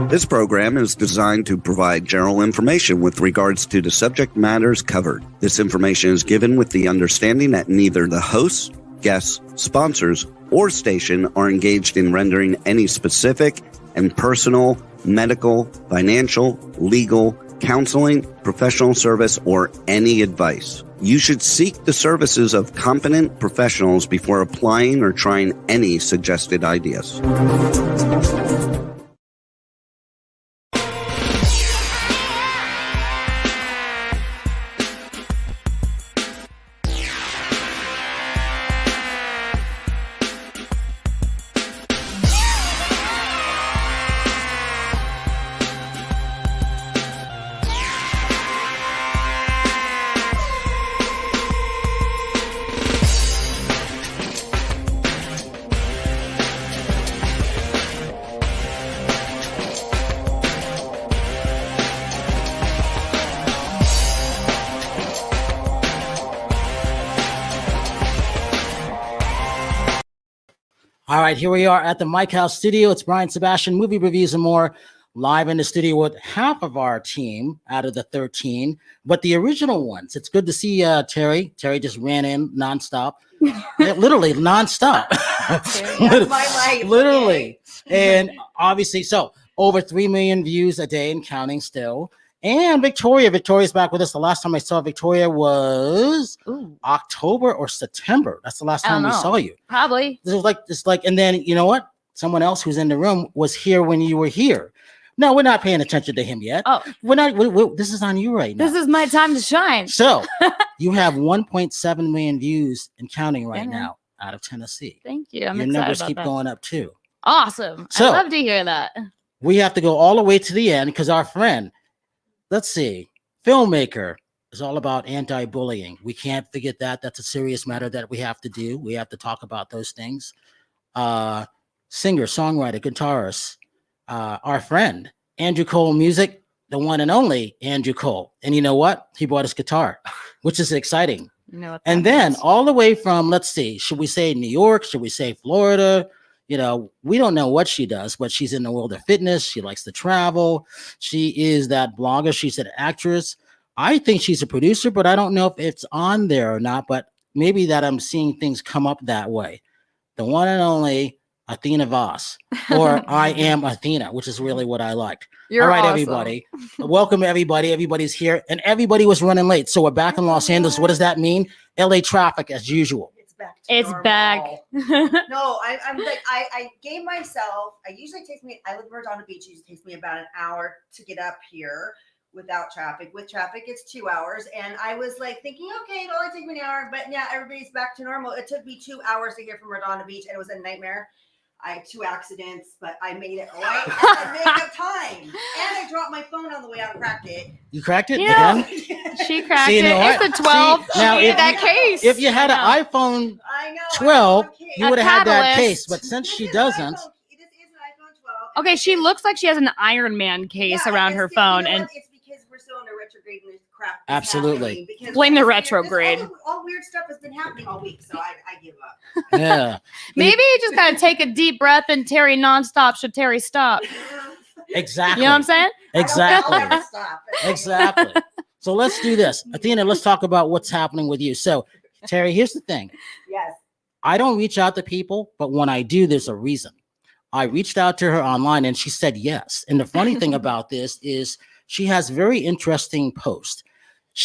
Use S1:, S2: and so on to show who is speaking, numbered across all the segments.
S1: This program is designed to provide general information with regards to the subject matters covered. This information is given with the understanding that neither the hosts, guests, sponsors, or station are engaged in rendering any specific and personal, medical, financial, legal, counseling, professional service, or any advice. You should seek the services of competent professionals before applying or trying any suggested ideas.
S2: All right, here we are at the Mike House studio. It's Brian Sebastian, movie reviews and more, live in the studio with half of our team out of the 13, but the original ones. It's good to see Terri. Terri just ran in nonstop, literally nonstop.
S3: That's my life.
S2: Literally. And obviously, so over 3 million views a day and counting still. And Victoria's back with us. The last time I saw Victoria was October or September. That's the last time we saw you.
S3: Probably.
S2: This was like, and then you know what? Someone else who's in the room was here when you were here. No, we're not paying attention to him yet.
S3: Oh,
S2: we're not. This is on you right now.
S3: This is my time to shine.
S2: So you have 1.7 million views and counting right now out of Tennessee.
S3: Thank you. I'm
S2: Your
S3: excited
S2: numbers
S3: about
S2: keep
S3: that.
S2: going up too.
S3: Awesome.
S2: So,
S3: I love to hear that.
S2: We have to go all the way to the end because our friend, let's see, filmmaker is all about anti-bullying. We can't forget that. That's a serious matter that we have to do. We have to talk about those things. Singer, songwriter, guitarist, our friend, Andrew Cole Music, the one and only Andrew Cole. And you know what? He bought his guitar, which is exciting.
S3: You know what
S2: and
S3: that
S2: then
S3: means.
S2: all the way from, let's see, should we say New York? Should we say Florida? You know, we don't know what she does, but she's in the world of fitness. She likes to travel. She is that blogger. She's an actress. I think she's a producer, but I don't know if it's on there or not, but maybe that I'm seeing things come up that way. The one and only Athena Voss, or I Am Athena, which is really what I liked.
S3: You're
S2: all right,
S3: awesome.
S2: everybody. Welcome, everybody. Everybody's here, and everybody was running late. So we're back in Los Angeles. What does that mean? LA traffic as usual.
S3: It's back.
S4: No, I'm like, I gave myself, I live in Redondo Beach. It usually takes me about an hour to get up here without traffic. With traffic, it's 2 hours. And I was like thinking, okay, it'll only take me an hour. But yeah, everybody's back to normal. It took me 2 hours to get from Redondo Beach, and it was a nightmare. I had 2 accidents, but I made it right at the nick of time. And I dropped my phone on the way out and cracked it.
S2: You cracked it
S3: Yeah.
S2: again?
S3: She cracked
S2: See, you
S3: it.
S2: know what?
S3: It's a 12.
S2: See, now,
S3: She needed
S2: if
S3: that
S2: you-
S3: case.
S2: If you had an
S3: I know.
S2: iPhone
S4: I know.
S2: 12,
S4: okay.
S2: you would have had that
S3: Catalyst.
S2: case, but since she doesn't,
S4: This is an iPhone 12.
S3: Okay, she looks like she has an Iron Man case
S4: Yeah,
S3: around
S4: it's
S3: her
S4: good.
S3: phone.
S4: You know
S3: and
S4: what? It's because we're still in the retrograde and this crap is
S2: Absolutely.
S4: happening, because
S3: Blame the
S4: all
S3: retrograde.
S4: all weird stuff has been happening all week, so I give up.
S2: yeah,
S3: maybe you just gotta take a deep breath and Terri nonstop should Terri stop.
S2: exactly.
S3: You know what I'm saying?
S2: Exactly.
S4: I don't know how to stop.
S2: Exactly. So let's do this. Athena, let's talk about what's happening with you. So, Terri, here's the thing.
S4: Yes.
S2: I don't reach out to people, but when I do, there's a reason. I reached out to her online and she said yes. And the funny thing about this is she has very interesting posts.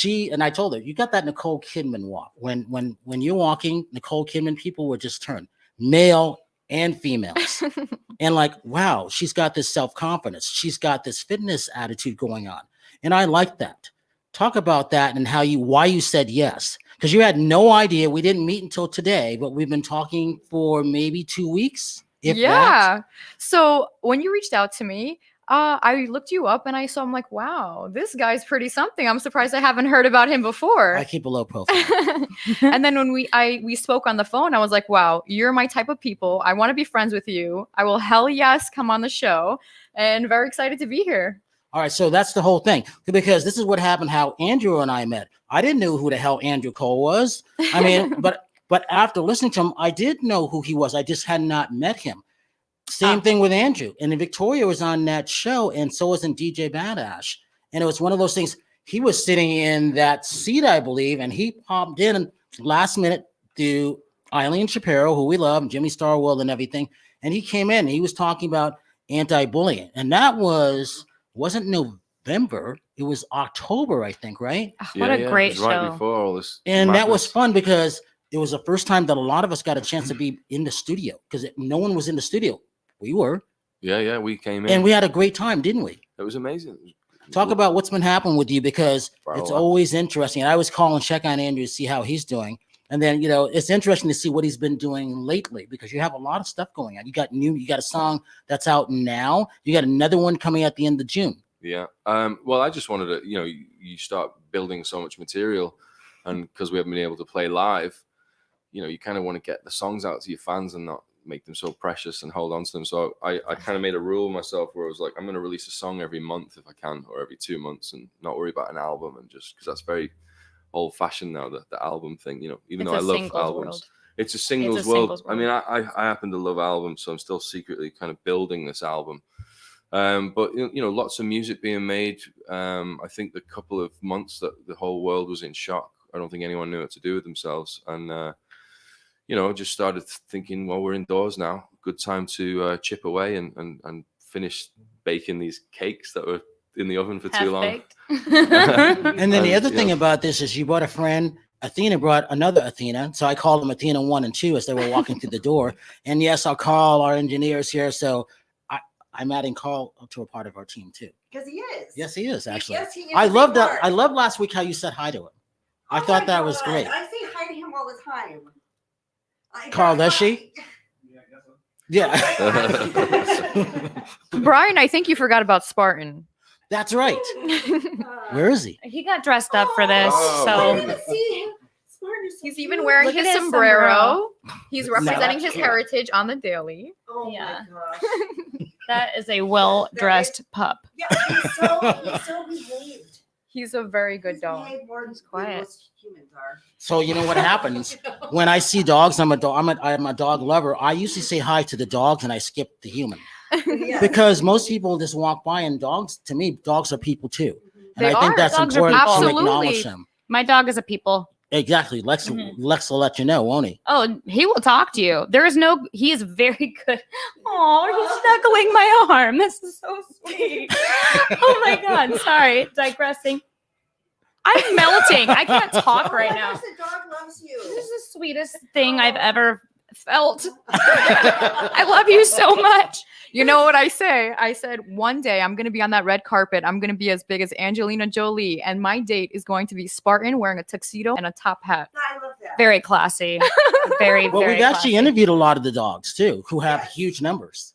S2: And I told her, you got that Nicole Kidman walk. When you're walking, Nicole Kidman, people would just turn male and females. And like, wow, she's got this self-confidence. She's got this fitness attitude going on. And I like that. Talk about that and why you said yes. Because you had no idea. We didn't meet until today, but we've been talking for maybe 2 weeks. If
S5: Yeah.
S2: that.
S5: So when you reached out to me, I looked you up and I'm like, wow, this guy's pretty something. I'm surprised I haven't heard about him before.
S2: I keep a low profile.
S5: And then when we spoke on the phone, I was like, wow, you're my type of people. I want to be friends with you. I will hell yes come on the show, and very excited to be here.
S2: All right, so that's the whole thing. Because this is what happened, how Andrew and I met. I didn't know who the hell Andrew Cole was. I mean, but after listening to him, I did know who he was. I just had not met him. Same thing with Andrew. And then Victoria was on that show, and so was in DJ Badash. And it was one of those things. He was sitting in that seat, I believe, and he popped in last minute to Eileen Shapiro, who we love, Jimmy Starworld and everything. And he came in and he was talking about anti-bullying. And that wasn't November. It was October, I think, right?
S3: Oh, what a great
S6: it was
S3: show.
S6: right before all this.
S2: And
S6: madness.
S2: that was fun because it was the first time that a lot of us got a chance to be in the studio because no one was in the studio. We were.
S6: Yeah, we came in.
S2: And we had a great time, didn't we?
S6: It was amazing.
S2: Talk about what's been happening with you because
S6: For a
S2: it's
S6: while.
S2: always interesting. I always call and check on Andrew to see how he's doing. And then, it's interesting to see what he's been doing lately because you have a lot of stuff going on. You got a song that's out now. You got another one coming at the end of June.
S6: Yeah. Well, I just wanted to, you start building so much material, and because we haven't been able to play live, you kind of want to get the songs out to your fans and not make them so precious and hold on to them. So I kind of made a rule myself where I was like, I'm going to release a song every month if I can, or every 2 months, and not worry about an album. And just because that's very old fashioned now, the album thing, even though I love albums, it's a singles world. I mean, I happen to love albums, so I'm still secretly kind of building this album. But lots of music being made. I think the couple of months that the whole world was in shock, I don't think anyone knew what to do with themselves. And just started thinking, well, we're indoors now. Good time to chip away and finish baking these cakes that were in the oven for too long.
S2: And then the other thing about this is you brought a friend. Athena brought another Athena. So I called them Athena 1 and 2 as they were walking through the door. And yes, I'll call our engineers here. So I'm adding Carl to a part of our team too.
S4: Because he is.
S2: Yes, he is actually.
S4: Yes, he is
S2: I
S4: a big
S2: loved that.
S4: part.
S2: I loved last week how you said hi to him. I
S4: Oh
S2: thought
S4: my
S2: that was
S4: God,
S2: great.
S4: I say hi to him all the time.
S2: Carl, does she? Yeah.
S5: Brian, I think you forgot about Spartan.
S2: That's right. Where is he?
S3: He got dressed up for this,
S6: Oh,
S4: I
S3: so
S4: didn't see him. Spartan is so
S5: He's even
S4: cute.
S5: wearing
S3: Look
S5: his
S3: at his
S5: sombrero. He's
S2: Now
S5: representing
S2: that's
S5: his
S2: cute.
S5: heritage on the daily.
S4: Oh
S3: Yeah.
S4: my gosh.
S3: that is a well-dressed pup.
S4: Yeah, he's so behaved.
S5: He's a very good
S4: He's
S5: dog.
S4: behaved more than
S3: quiet.
S4: most humans are.
S2: So you know what happens when I see dogs? I'm a dog lover. I usually say hi to the dogs and I skip the human
S4: Yeah.
S2: because most people just walk by and dogs. To me, dogs are people too, and
S5: They
S2: I think
S5: are.
S2: that's
S3: Dogs are
S2: important
S3: people.
S2: to acknowledge
S5: Absolutely.
S2: them.
S3: My dog is a people.
S2: Exactly. Lex will let you know, won't he?
S3: Oh, he will talk to you. He is very good. Oh, he's snuggling my arm. This is so sweet. Oh my God. Sorry. Digressing. I'm melting. I can't talk
S4: Oh
S3: right
S4: my
S3: now.
S4: gosh, the dog loves you.
S3: This is the sweetest thing I've ever felt. I love you so much.
S5: You know what I say? I said one day I'm going to be on that red carpet. I'm going to be as big as Angelina Jolie, and my date is going to be Spartan wearing a tuxedo and a top hat.
S4: I love that.
S3: Very classy. Very,
S2: Well,
S3: very
S2: we've actually
S3: classy.
S2: interviewed a lot of the dogs too, who have
S4: Yes.
S2: huge numbers.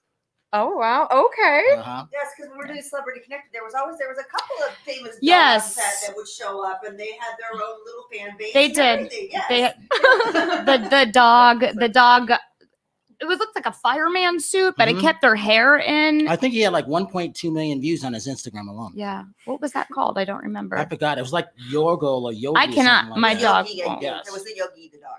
S5: Oh wow! Okay.
S2: Uh-huh.
S4: Yes, because when we're doing Celebrity Connected, there was a couple of famous dogs
S3: Yes.
S4: that would show up, and they had their own little fan base.
S3: They
S4: and
S3: did.
S4: everything, Yes.
S3: the dog it looked like a fireman suit, but
S2: Mhm.
S3: it kept their hair in.
S2: I think he had like 1.2 million views on his Instagram alone.
S3: Yeah. What was that called? I don't
S2: I
S3: remember.
S2: forgot. It was like Yorgo or Yogi.
S3: I
S2: or
S3: cannot-
S2: something
S3: my
S2: like that.
S3: dog
S4: Yogi,
S3: won't.
S2: Yes.
S4: It was the Yogi, the dog.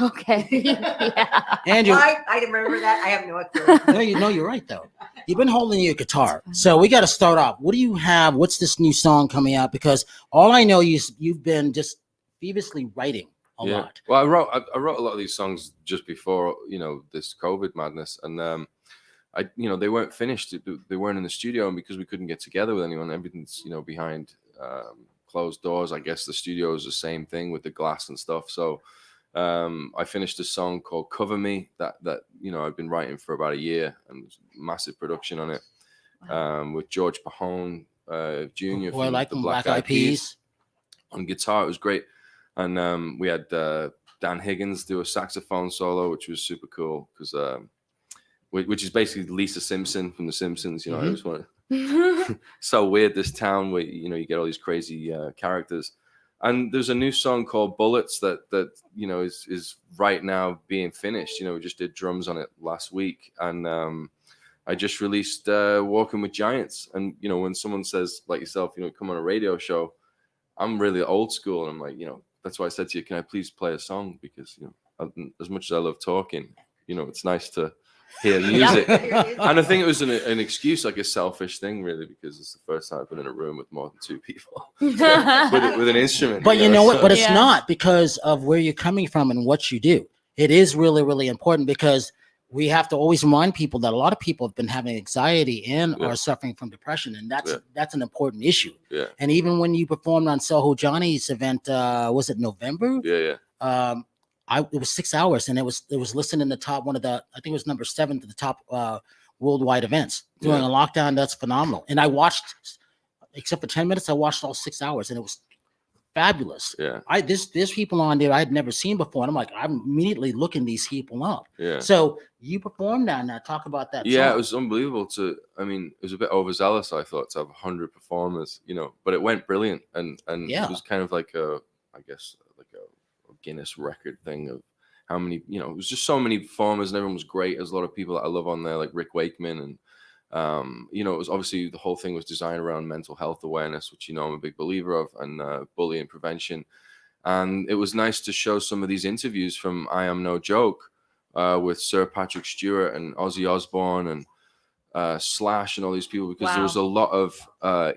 S3: Okay. Yeah.
S2: Andrew,
S4: I didn't remember that. I have no clue.
S2: no, you're right though. You've been holding your guitar, so we got to start off. What do you have? What's this new song coming out? Because all I know is you've been just feverishly writing a lot.
S6: Well, I wrote a lot of these songs just before this COVID madness, and they weren't finished. They weren't in the studio, and because we couldn't get together with anyone, everything's behind closed doors. I guess the studio is the same thing with the glass and stuff. So I finished a song called "Cover Me" that I've been writing for about a year, and massive production on it with George Pahone Jr.
S2: Who I
S6: from
S2: like
S6: the
S2: them,
S6: Black Eyed Peas.
S2: Peas.
S6: On guitar. It was great. And we had Dan Higgins do a saxophone solo, which was super cool because which is basically Lisa Simpson from The Simpsons. I just want so weird, this town where you get all these crazy characters. And there's a new song called Bullets that is right now being finished. We just did drums on it last week, and I just released Walking with Giants. And when someone says like yourself, come on a radio show, I'm really old school, and I'm like, that's why I said to you, can I please play a song? Because as much as I love talking, it's nice to hear music.
S4: Yeah.
S6: And I think it was an excuse, like a selfish thing, really, because it's the first time I've been in a room with more than 2 people with an instrument.
S2: But you know what? But it's
S3: Yeah.
S2: not because of where you're coming from and what you do. It is really, really important because we have to always remind people that a lot of people have been having anxiety and
S6: Yeah.
S2: are suffering from depression, and
S6: Yeah.
S2: that's an important issue.
S6: Yeah,
S2: And even when you performed on Soho Johnny's event, was it November?
S6: yeah.
S2: It was 6 hours, and it was listed in the top one of the, I think it was number 7 to the top worldwide events during
S6: Yeah.
S2: a lockdown. That's phenomenal. And I watched, except for 10 minutes, I watched all 6 hours, and it was fabulous.
S6: Yeah,
S2: There's people on there I'd never seen before, and I'm like, I'm immediately looking these people up.
S6: yeah.
S2: So you performed down there. Talk about that.
S6: Yeah,
S2: song.
S6: it was unbelievable it was a bit overzealous, I thought, to have 100 performers, but it went brilliant. And
S2: Yeah.
S6: it was kind of like a Guinness record thing of how many, it was just so many performers and everyone was great. There's a lot of people that I love on there, like Rick Wakeman. And, it was obviously the whole thing was designed around mental health awareness, which, I'm a big believer of, and bullying prevention. And it was nice to show some of these interviews from I Am No Joke with Sir Patrick Stewart and Ozzy Osbourne and Slash and all these people, because there was a lot of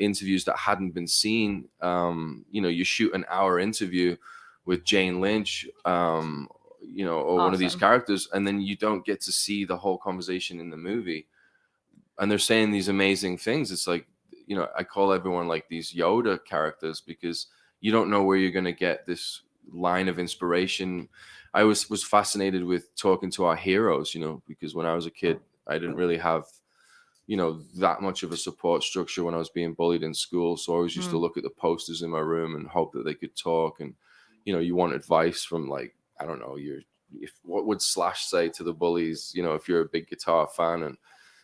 S6: interviews that hadn't been seen. You shoot an hour interview with Jane Lynch, or one of these characters, and then you don't get to see the whole conversation in the movie. And they're saying these amazing things. It's like, I call everyone like these Yoda characters, because you don't know where you're going to get this line of inspiration. I was fascinated with talking to our heroes, because when I was a kid, I didn't really have, that much of a support structure when I was being bullied in school. So I always used to look at the posters in my room and hope that they could talk. And, you want advice from, like, I don't know, what would Slash say to the bullies, if you're a big guitar fan. And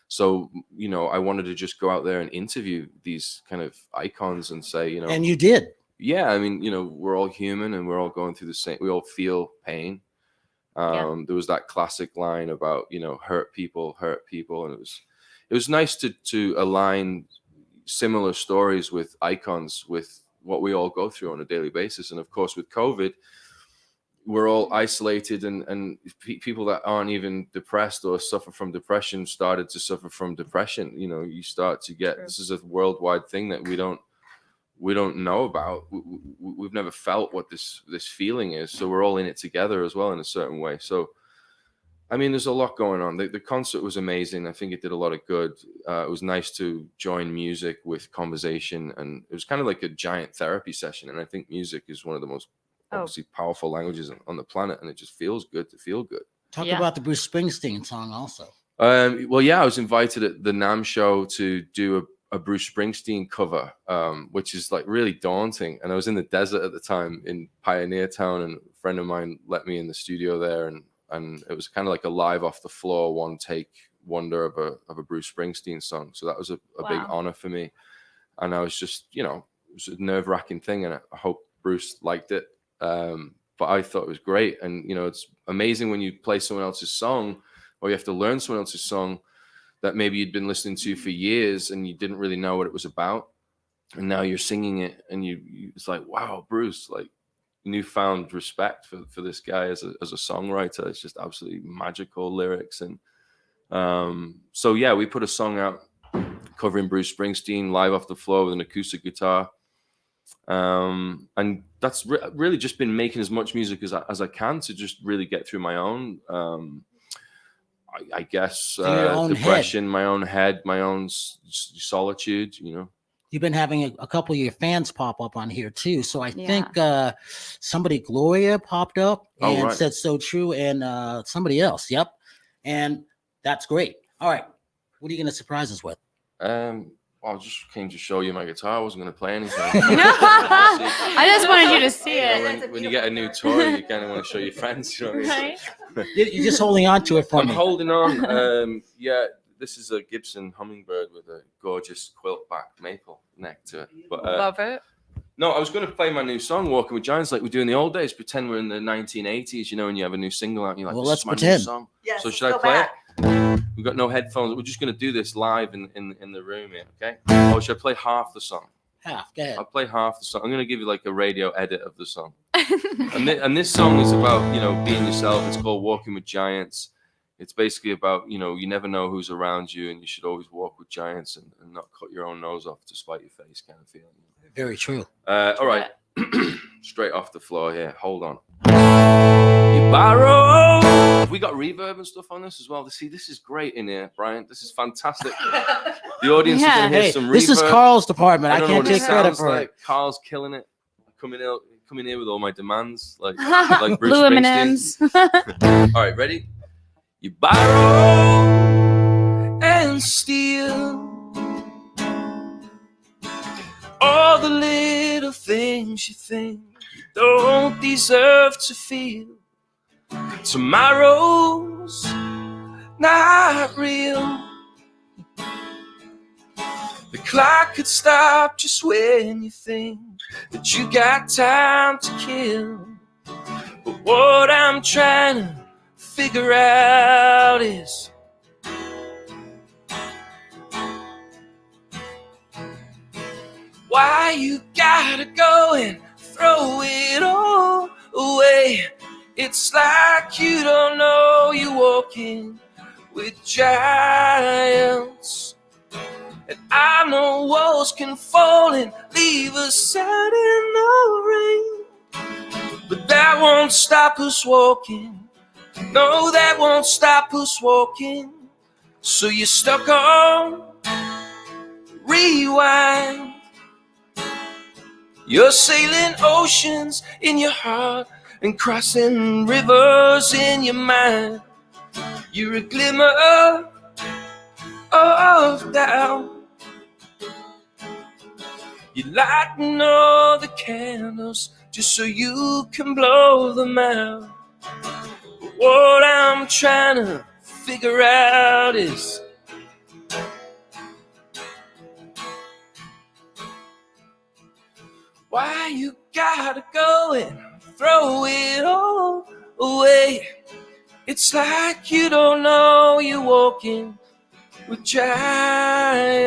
S6: so, I wanted to just go out there and interview these kind of icons and say,
S2: and you did.
S6: Yeah, I mean, we're all human and we're all going through the same, we all feel pain. There was that classic line about, hurt people. And it was nice to align similar stories with icons, with what we all go through on a daily basis. And of course, with COVID, we're all isolated, and people that aren't even depressed or suffer from depression started to suffer from depression. You start to get, this is a worldwide thing that we don't know about. We've never felt what this feeling is. So we're all in it together as well in a certain way. So, I mean, there's a lot going on. The concert was amazing. I think it did a lot of good. It was nice to join music with conversation, and it was kind of like a giant therapy session. And I think music is one of the most obviously powerful languages on the planet, and it just feels good to feel good.
S2: Talk about the Bruce Springsteen song also.
S6: Well, yeah, I was invited at the NAMM show to do a Bruce Springsteen cover, which is like really daunting. And I was in the desert at the time in Pioneer Town, and a friend of mine let me in the studio there, and it was kind of like a live off the floor, one take wonder of a Bruce Springsteen song. So that was a big honor for me. And I was just, it was a nerve-wracking thing, and I hope Bruce liked it. But I thought it was great. And, it's amazing when you play someone else's song, or you have to learn someone else's song that maybe you'd been listening to for years and you didn't really know what it was about. And now you're singing it, and it's like, wow, Bruce, like, newfound respect for this guy as a songwriter. It's just absolutely magical lyrics. And so yeah, we put a song out covering Bruce Springsteen live off the floor with an acoustic guitar, and that's really just been making as much music as I can to just really get through my own I guess depression, my own head, my own solitude.
S2: You've been having a couple of your fans pop up on here too. So I think somebody, Gloria, popped up and said so true, and somebody else. Yep. And that's great. All right. What are you going to surprise us with?
S6: I just came to show you my guitar. I wasn't going to play anything.
S3: I just wanted you to see it.
S6: When you get a new toy, you kind of want to show your friends. You know what I mean?
S3: Right?
S2: You're just holding on to it for me.
S6: I'm holding on. This is a Gibson Hummingbird with a gorgeous quilt back maple neck to it. But,
S5: love it.
S6: No, I was going to play my new song, Walking with Giants, like we do in the old days. Pretend we're in the 1980s, and you have a new single out and you're like,
S2: let's
S6: this is
S2: pretend.
S6: my new song.
S4: Yes,
S6: so should I play it? We've got no headphones. We're just going to do this live in the room here, okay? Or should I play half the song?
S2: Half, go ahead.
S6: I'll play half the song. I'm going to give you like a radio edit of the song. and this song is about, being yourself. It's called Walking with Giants. It's basically about, you never know who's around you, and you should always walk with giants and not cut your own nose off to spite your face kind of feeling.
S2: Very true.
S6: All right. Straight off the floor here. Hold on. You borrow. Have we got reverb and stuff on this as well? See, this is great in here, Brian. This is fantastic. The audience is going to hear some reverb.
S2: This is Carl's department. I can't take credit for it.
S6: Carl's killing it. Coming here with all my demands, like Bruce
S3: Blue
S6: Springsteen.
S3: M&Ms.
S6: All right, ready? You borrow and steal all the little things you think you don't deserve to feel. Tomorrow's not real. The clock could stop just when you think that you got time to kill. But what I'm trying to figure out is why you gotta go and throw it all away. It's like you don't know you're walking with giants. And I know walls can fall and leave us out in the rain, but that won't stop us walking. No, that won't stop us walking. So you're stuck on rewind. You're sailing oceans in your heart and crossing rivers in your mind. You're a glimmer of doubt. You're lighting all the candles just so you can blow them out. But what I'm trying to figure out is why you gotta go and throw it all away. It's like you don't know you're walking with giants.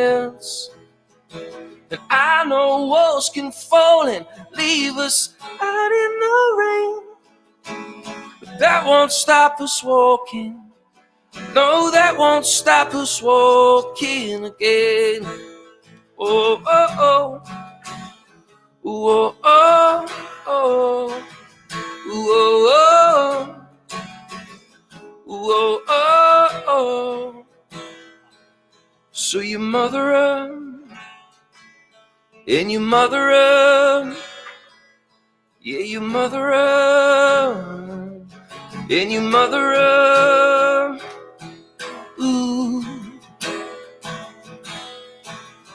S6: And I know walls can fall and leave us out in the rain, but that won't stop us walking. No, that won't stop us walking again. Oh, oh, oh. Oh, oh, oh. Oh, oh, oh, oh. So your mother and your mother yeah, your mother and your mother ooh.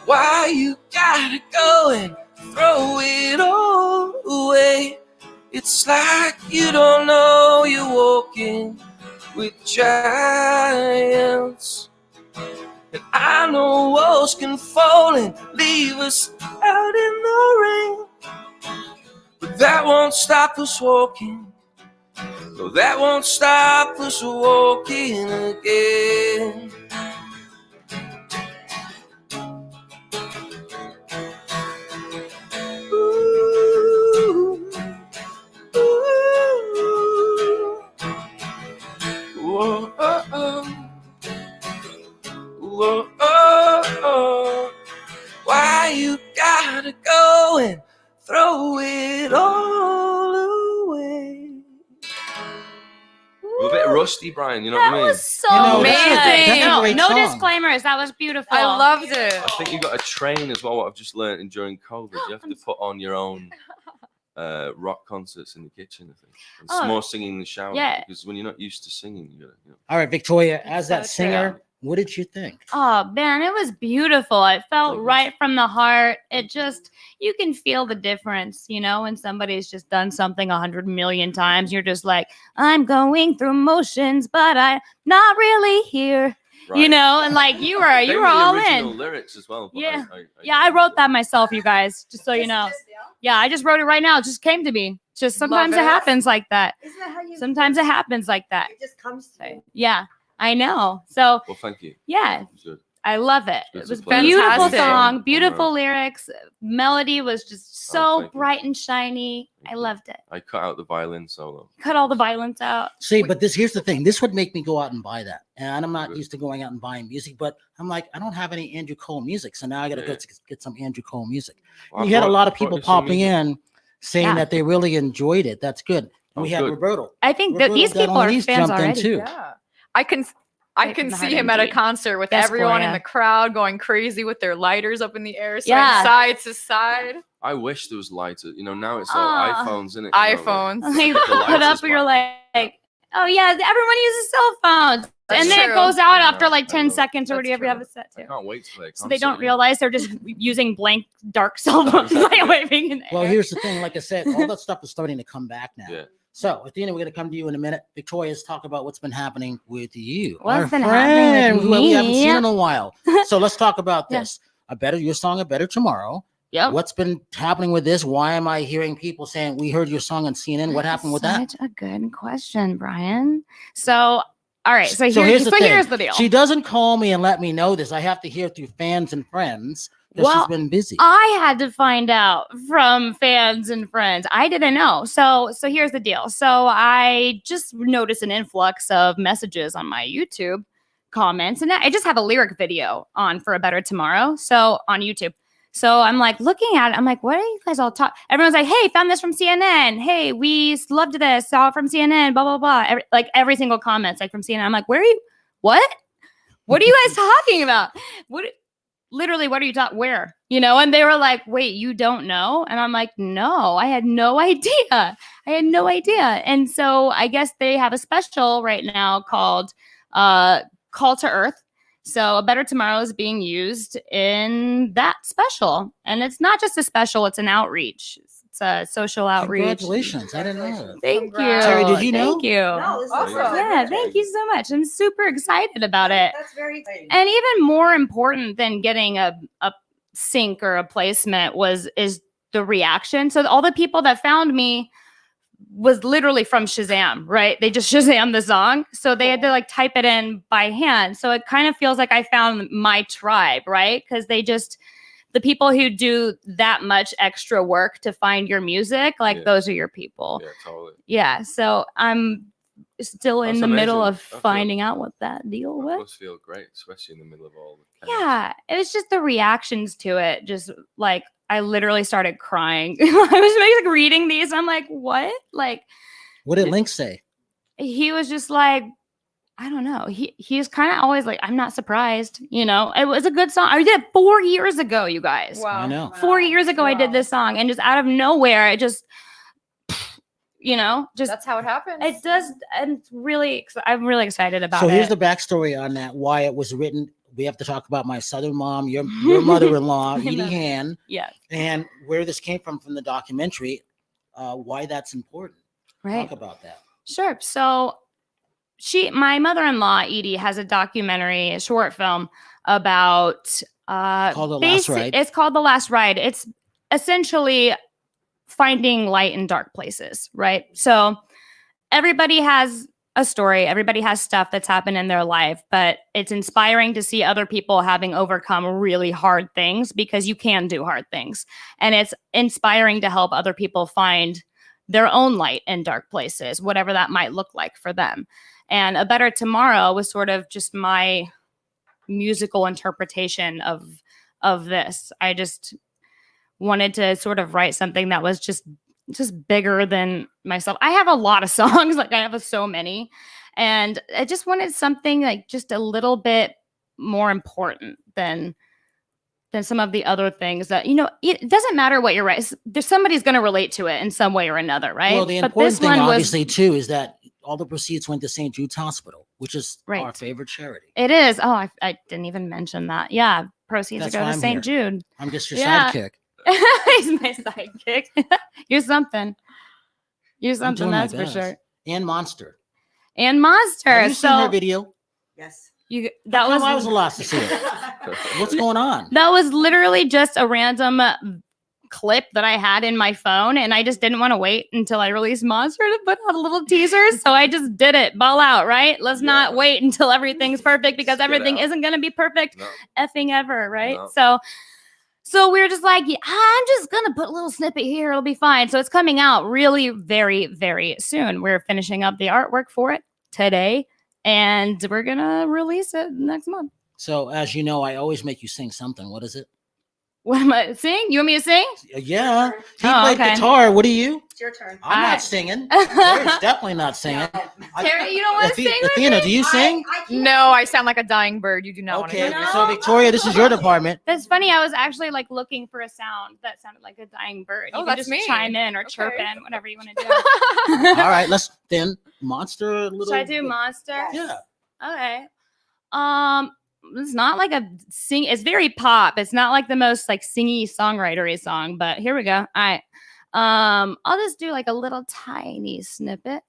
S6: Why you gotta go and throw it all away? It's like you don't know you're walking with giants. And I know walls can fall and leave us out in the rain, but that won't stop us walking. No, that won't stop us walking again. Ooh, ooh, whoa, oh, oh. Whoa, oh, oh. Why you gotta go and throw it all away? We're a bit rusty, Brian, you know what I mean?
S3: That was so
S5: amazing.
S3: amazing. No
S2: song.
S3: disclaimers. That was beautiful.
S5: I loved it.
S6: I think you got to train as well, what I've just learned during COVID. You have to put on your own rock concerts in the kitchen, I think. And some more singing in the shower.
S3: Yeah.
S6: Because when you're not used to singing, you gotta,
S2: All right, Victoria, as that
S3: so
S2: singer, what did you think?
S3: Oh man, it was beautiful. It felt
S6: Thank you.
S3: right from the heart. It just, you can feel the difference, when somebody's just done something 100 million times. You're just like, I'm going through motions, but I'm not really here.
S6: Right.
S3: And like you were
S6: They were the
S3: all
S6: original
S3: in.
S6: lyrics as well. But
S3: Yeah. I wrote that myself, you guys, just so you know. Yeah, I just wrote it right now. It just came to me. Just sometimes it
S5: it.
S3: happens like that.
S4: Isn't that how you?
S3: Sometimes it happens like that.
S4: It just comes to you.
S3: Yeah, I know. So
S6: Well, thank you.
S3: yeah,
S6: It was good.
S3: I love it.
S6: It's
S3: It was
S6: a pleasure.
S3: beautiful
S5: Fantastic.
S3: song, beautiful lyrics. Melody was just so
S6: thank you.
S3: bright and shiny.
S6: Thank
S3: I
S6: you.
S3: loved it.
S6: I cut out the violin solo.
S3: Cut all the violence out.
S2: See, but here's the thing. This would make me go out and buy that. And I'm not
S6: Good.
S2: used to going out and buying music, but I'm like, I don't have any Andrew Cole music. So now I got to
S6: Yeah.
S2: go get some Andrew Cole music.
S6: Well,
S2: And
S6: I
S2: you had a
S6: brought-
S2: lot of
S6: brought
S2: people
S6: you some
S2: popping
S6: music.
S2: in saying
S3: Yeah.
S2: that they really enjoyed it. That's good. And
S6: Oh,
S2: we had
S6: good.
S2: Roberto.
S3: I think that
S2: Roberto
S3: these people are
S2: Denalise
S3: fans
S2: jumped in
S3: already.
S2: too.
S5: Yeah. I can
S3: Right from the
S5: see
S3: heart
S5: him at a
S3: indeed.
S5: concert with
S3: Yes,
S5: everyone in
S3: Gloria.
S5: the crowd going crazy with their lighters up in the air,
S3: Yeah.
S5: swaying side to side.
S6: I wish there was lighter. You know, now it's all
S3: Aw.
S6: iPhones, isn't it?
S5: iPhones.
S3: They
S6: The
S3: put
S6: lighters
S3: up, you're
S6: back.
S3: like, oh yeah, everyone uses cell phones.
S5: That's
S3: And then
S5: true.
S3: it goes out
S6: I
S3: after
S6: know,
S3: like
S6: I
S3: 10
S6: know.
S3: seconds or
S5: That's
S3: whatever you have
S5: true.
S3: it set
S6: I
S3: to.
S6: can't wait to play a
S3: So they
S6: concert
S3: don't
S6: again.
S3: realize they're just using blank dark cell phones
S6: Exactly.
S3: like waving in the
S2: Well,
S3: air.
S2: here's the thing. Like I said, all that stuff is starting to come back now.
S6: Yeah.
S2: So, Athena, we're going to come to you in a minute. Victoria's talk about what's been happening with you.
S3: What's
S2: our
S3: been happening with
S2: friend who we haven't
S3: me?
S2: seen in a while. So let's talk about
S3: Yeah.
S2: this. Your song, A Better Tomorrow.
S3: Yep.
S2: What's been happening with this? Why am I hearing people saying we heard your song on CNN? What happened with that?
S3: Such a good question, Brian. So, all right. So,
S2: So
S3: here's
S2: thing.
S3: the deal.
S2: She doesn't call me and let me know this. I have to hear through fans and friends because
S3: Well,
S2: she's been busy.
S3: I had to find out from fans and friends. I didn't know. So here's the deal. So I just noticed an influx of messages on my YouTube comments, and I just have a lyric video on for A Better Tomorrow. So on YouTube. So I'm like looking at it. I'm like, what are you guys all talking? Everyone's like, hey, found this from CNN. Hey, we loved this. Saw it from CNN. Blah blah blah. Every single comment's like from CNN. I'm like, where are you? What? What are you guys talking about? Literally, what are you talking? Where? And they were like, wait, you don't know? And I'm like, no, I had no idea. I had no idea. And so I guess they have a special right now called Call to Earth. So A Better Tomorrow is being used in that special. And it's not just a special, it's an outreach. It's a social outreach.
S2: Congratulations. I didn't know that.
S3: Thank you.
S5: Congrats.
S2: Terri, did you know?
S3: Thank you.
S4: No, this is
S5: Awesome.
S4: the first I've
S3: Yeah,
S4: heard
S3: thank
S4: it.
S3: you so much. I'm super excited about it.
S4: That's very exciting.
S3: And even more important than getting a sync or a placement is the reaction. So all the people that found me was literally from Shazam, right? They just Shazam the song. So they had to like type it in by hand. So it kind of feels like I found my tribe, right? Because the people who do that much extra work to find your music, like
S6: Yeah.
S3: those are your people.
S6: Yeah, totally.
S3: Yeah. So I'm still in
S6: That's
S3: the middle
S6: amazing.
S3: of
S6: I feel-
S3: finding out what that deal
S6: That
S3: was.
S6: must feel great, especially in the middle of all the chaos.
S3: Yeah, it was just the reactions to it. Just like I literally started crying. I was like reading these. I'm like, what? Like
S2: What did Link say?
S3: he was just like, I don't know. He's kind of always like, I'm not surprised. It was a good song. I did it 4 years ago, you guys.
S5: Wow.
S2: I know.
S3: 4 years ago, I did
S5: Wow.
S3: this song, and just out of nowhere, it just
S5: That's how it happens.
S3: it does. And I'm really excited about
S2: So
S3: it.
S2: here's the backstory on that, why it was written. We have to talk about my southern mom, your mother-in-law,
S3: I
S2: Edie
S3: know.
S2: Han,
S3: Yeah,
S2: and where this came from the documentary, why that's important.
S3: right.
S2: Talk about that.
S3: Sure. So my mother-in-law, Edie, has a documentary, a short film about
S2: Called The Last Ride.
S3: It's called The Last Ride. It's essentially finding light in dark places, right? So everybody has a story, everybody has stuff that's happened in their life, but it's inspiring to see other people having overcome really hard things, because you can do hard things. And it's inspiring to help other people find their own light in dark places, whatever that might look like for them. And A Better Tomorrow was sort of just my musical interpretation of this. I just wanted to sort of write something that was just bigger than myself. I have a lot of songs, like I have so many, and I just wanted something like just a little bit more important than some of the other things that, it doesn't matter what you're right. There's somebody's going to relate to it in some way or another, right?
S2: Well, the
S3: But
S2: important
S3: this
S2: thing,
S3: one was,
S2: obviously, too, is that all the proceeds went to St. Jude's Hospital, which is our
S3: Right.
S2: favorite charity.
S3: it is. Oh, I didn't even mention that. Yeah. Proceeds
S2: That's
S3: go
S2: why
S3: to
S2: I'm
S3: St. Jude.
S2: I'm just your
S3: Yeah.
S2: sidekick.
S3: He's my sidekick. You're something. You're
S2: I'm
S3: something,
S2: doing my
S3: that's for
S2: best.
S3: sure.
S2: And Monster.
S3: And Monster.
S2: Have you seen her
S3: So
S2: video?
S4: Yes.
S3: that was
S2: I was the last to see it. What's going on?
S3: that was literally just a random clip that I had in my phone, and I just didn't want to wait until I released Monster to put out a little teaser. So I just did it. Ball out, right? Let's not wait until everything's perfect, because everything isn't going to be perfect effing ever, right?
S6: No.
S3: So we were just like, yeah, I'm just going to put a little snippet here. It'll be fine. So it's coming out really very, very soon. We're finishing up the artwork for it today, and we're going to release it next month.
S2: So as you know, I always make you sing something. What is it?
S3: What am I sing? You want me to sing?
S2: Yeah. He played guitar. What are you?
S4: It's your turn.
S2: I'm not singing. Terry's definitely not singing.
S3: Terry, you don't want to sing with
S2: Athena,
S3: me?
S2: do you sing?
S5: No, I sound like a dying bird. You do not
S2: Okay,
S5: want to.
S2: so Victoria, this is your department.
S3: That's funny. I was actually like looking for a sound that sounded like a dying bird. You
S5: Oh,
S3: can
S5: that's
S3: just
S5: me.
S3: chime in or
S5: Okay.
S3: chirp in, whatever you want to do.
S2: All right, let's then monster a little.
S3: Should I do Monster?
S2: Yeah.
S3: Okay. It's not like a sing. It's very pop. It's not like the most like singy songwritery song, but here we go. All right. I'll just do like a little tiny snippet.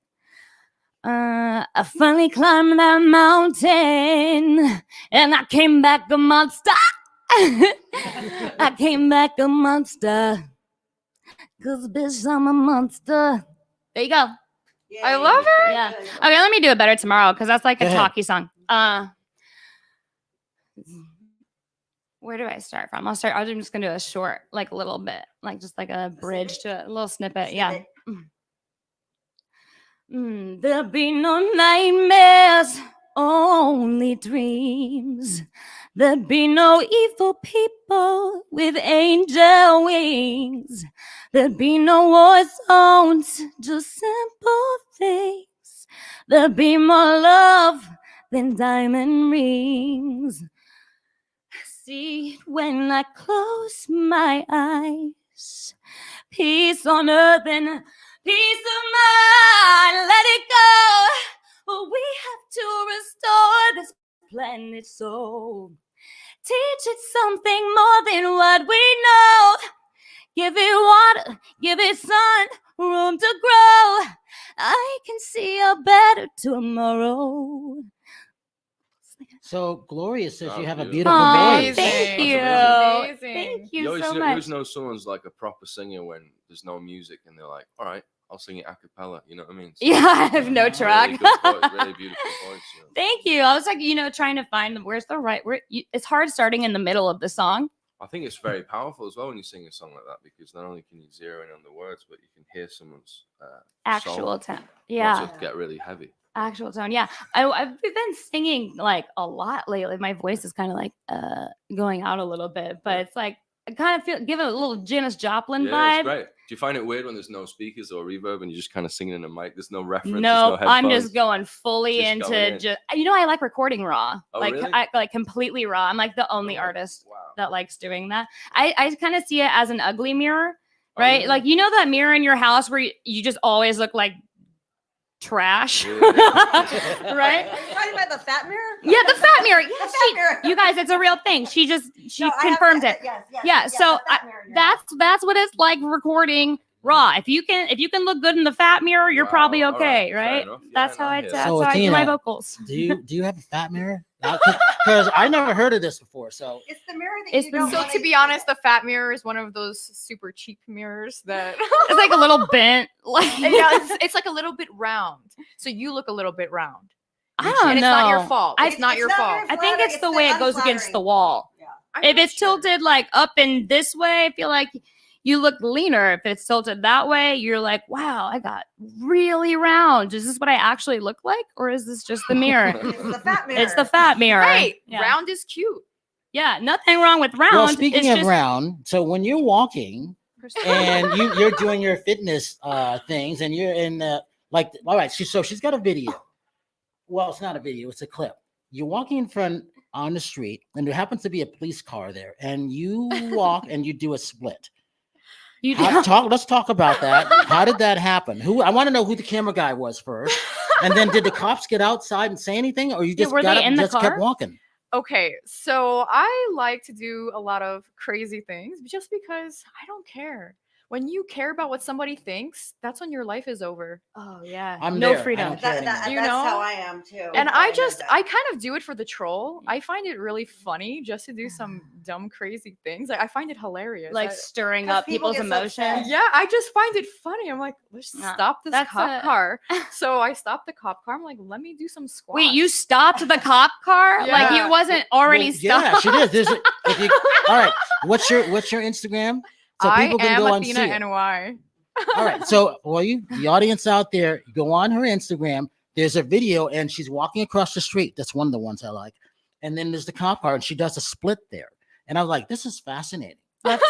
S3: I finally climbed that mountain and I came back a monster. I came back a monster. 'Cause bitch, I'm a monster. There you go.
S5: I love it.
S3: Yeah. Okay, let me do it better tomorrow, because that's like
S2: Go
S3: a
S2: ahead.
S3: talky song. Where do I start from? I'm just gonna do a short, like a little bit, like just like a bridge to a little snippet. Yeah. There'll be no nightmares, only dreams. There'll be no evil people with angel wings. There'll be no war zones, just simple things. There'll be more love than diamond rings. I see it when I close my eyes. Peace on earth and peace of mind. Let it go. But we have to restore this planet soul. Teach it something more than what we know. Give it water, give it sun, room to grow. I can see a better tomorrow.
S2: So Gloria says you have a
S6: beautiful.
S2: beautiful
S3: Oh,
S2: voice.
S3: thank you.
S5: Amazing.
S3: Thank
S6: You
S3: you
S6: always,
S3: so
S6: you
S3: much.
S6: always know someone's like a proper singer when there's no music and they're like, all right, I'll sing it a cappella. You know what I mean? So
S3: Yeah, I have no
S6: really
S3: track.
S6: good voice, really beautiful voice. Yeah.
S3: Thank you. I was like, trying to find where's the right. It's hard starting in the middle of the song.
S6: I think it's very powerful as well when you sing a song like that, because not only can you zero in on the words, but you can hear someone's
S3: Actual
S6: soul,
S3: tone.
S6: not
S3: Yeah.
S6: just get really heavy.
S3: Actual tone. Yeah. I've been singing like a lot lately. My voice is kind of like going out a little bit, but it's like I kind of give it a little Janis Joplin
S6: Yeah,
S3: vibe.
S6: it's great. Do you find it weird when there's no speakers or reverb and you're just kind of singing in a mic? There's no reference.
S3: No,
S6: there's no
S3: I'm
S6: headphones?
S3: just going fully
S6: Just
S3: into
S6: going in.
S3: just. I like recording raw.
S6: Oh,
S3: like
S6: really?
S3: I like completely raw. I'm like the only
S6: Right.
S3: artist
S6: Wow.
S3: that likes doing that. I kind of see it as an ugly mirror,
S6: Oh,
S3: right?
S6: yeah.
S3: Like that mirror in your house where you just always look like trash,
S6: Yeah.
S3: right?
S4: Are you talking about the fat mirror?
S3: Yeah, the fat mirror. Yeah,
S4: The fat mirror.
S3: you guys, it's a real thing. She
S4: No, I have
S3: confirmed
S4: that-
S3: it.
S4: Yes, yes,
S3: Yeah,
S4: yes,
S3: so
S4: the fat mirror, yeah.
S3: that's what it's like recording raw. If you can look good in the fat mirror, you're
S6: Wow,
S3: probably
S6: all
S3: okay,
S6: right, fair
S3: right?
S6: enough. Yeah,
S3: That's
S6: no,
S3: how
S6: I
S3: I
S6: hear
S3: that's
S6: that.
S2: So,
S3: how I do my
S2: Athena,
S3: vocals.
S2: Do you have a fat mirror? Because I never heard of this before. So
S4: It's the mirror that
S3: It's
S4: you
S3: the-
S4: don't
S5: So
S4: wanna
S5: to be
S4: use.
S5: honest, the fat mirror is one of those super cheap mirrors that
S3: It's like a little bent. Like
S5: yeah, it's like a little bit round. So you look a little bit round.
S3: I don't
S5: And
S3: know.
S5: it's not your fault.
S3: I-
S5: It's not your fault.
S3: I think it's the
S4: It's
S3: way
S4: the
S3: it goes against the
S4: unflattering.
S3: wall.
S4: Yeah.
S5: I'm
S3: If
S5: not
S3: it's
S5: sure.
S3: tilted like up and this way, I feel like you look leaner. If it's tilted that way, you're like, wow, I got really round. Is this what I actually look like? Or is this just the mirror?
S4: It's the fat mirror.
S3: It's the fat mirror.
S5: Hey,
S3: Yeah.
S5: round is cute.
S3: Yeah, nothing wrong with round.
S2: well, speaking
S3: It's
S2: of
S3: just,
S2: round, so when you're walking and you're doing your fitness things and you're in like all right, so she's got a video. Well, it's not a video, it's a clip. You're walking in front on the street and there happens to be a police car there and you walk and you do a split.
S3: you
S2: Let's talk about that. How did that happen? I want to know who the camera guy was first. And then did the cops get outside and say anything or you just
S3: were
S2: got
S3: they
S2: up
S3: in
S2: and
S3: the
S2: just
S3: car?
S2: kept walking?
S5: Okay, so I like to do a lot of crazy things just because I don't care. when you care about what somebody thinks, that's when your life is over.
S3: Oh yeah.
S2: I'm
S3: no
S2: there. I
S3: freedom.
S2: don't care anymore.
S5: You
S4: That's
S5: know?
S4: how I am too.
S5: And
S4: I know
S5: I
S4: that.
S5: kind of do it for the troll. I find it really funny just to do some dumb, crazy things. Like, I find it hilarious.
S3: Like
S5: I-
S3: stirring
S4: 'Cause
S3: up
S4: people
S3: people's
S4: get so
S3: emotions.
S4: upset.
S5: yeah, I just find it funny. I'm like, let's
S3: Yeah,
S5: stop this
S3: that's
S5: cop
S3: a-
S5: car. So I stopped the cop car. I'm like, let me do some squats.
S3: Wait, you stopped the cop car? Like
S5: Yeah.
S3: you wasn't already
S2: Well, yeah,
S3: stopped?
S2: she did. If you, all right, what's your Instagram? So people
S5: I
S2: can
S5: am
S2: go and see
S5: Athena
S2: it.
S5: NY.
S2: All right. So, the audience out there, go on her Instagram. There's a video, and she's walking across the street. That's one of the ones I like. And then there's the cop car, and she does a split there. And I was like, this is fascinating.
S3: Left,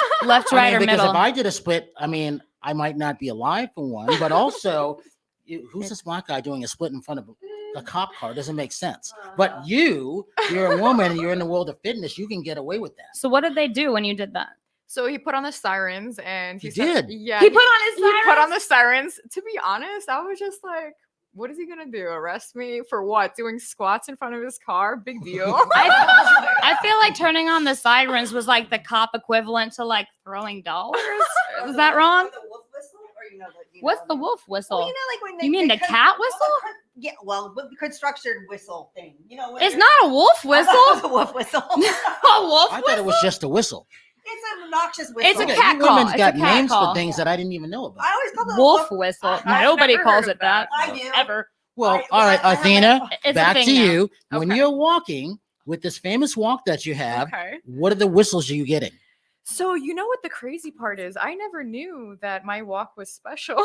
S2: I
S3: right,
S2: mean,
S3: or
S2: because
S3: middle.
S2: if I did a split, I mean, I might not be alive for one, but also, who's this black guy doing a split in front of a cop car? It doesn't make sense. But you're a woman, and you're in the world of fitness. You can get away with that.
S3: So what did they do when you did that?
S5: So he put on the sirens and
S2: He
S5: said-
S2: did?
S5: Yeah.
S3: He put on his
S5: He put on
S3: sirens?
S5: the sirens. To be honest, I was just like, what is he gonna do? Arrest me for what? Doing squats in front of his car? Big deal.
S3: I feel like turning on the sirens was like the cop equivalent to like throwing dollars. Is that wrong?
S4: The wolf whistle, or
S3: What's the wolf whistle?
S4: Well, like when
S3: You mean the cat whistle?
S4: Yeah, well, with the construction whistle thing. When
S3: It's
S4: you're-
S3: not a wolf
S4: I
S3: whistle.
S4: thought it was a wolf whistle.
S3: A wolf
S2: I thought it was just a whistle.
S4: It's an obnoxious whistle.
S3: It's a
S2: Okay,
S3: cat
S2: you women's
S3: call. It's
S2: got
S3: a cat
S2: names
S3: call.
S2: for things that I didn't even know about.
S4: I always call it a
S3: Wolf whistle.
S4: I've
S3: Nobody
S5: never
S3: calls
S5: heard
S3: it
S5: of that.
S3: that.
S4: I do.
S3: Ever.
S2: Well,
S4: I-
S2: all right,
S4: I have
S2: Athena,
S3: It's a
S2: back
S3: thing
S2: to
S3: now.
S2: you. When
S5: Okay.
S2: you're walking with this famous walk that you have,
S5: Okay.
S2: what are the whistles are you getting?
S5: So you know what the crazy part is? I never knew that my walk was special.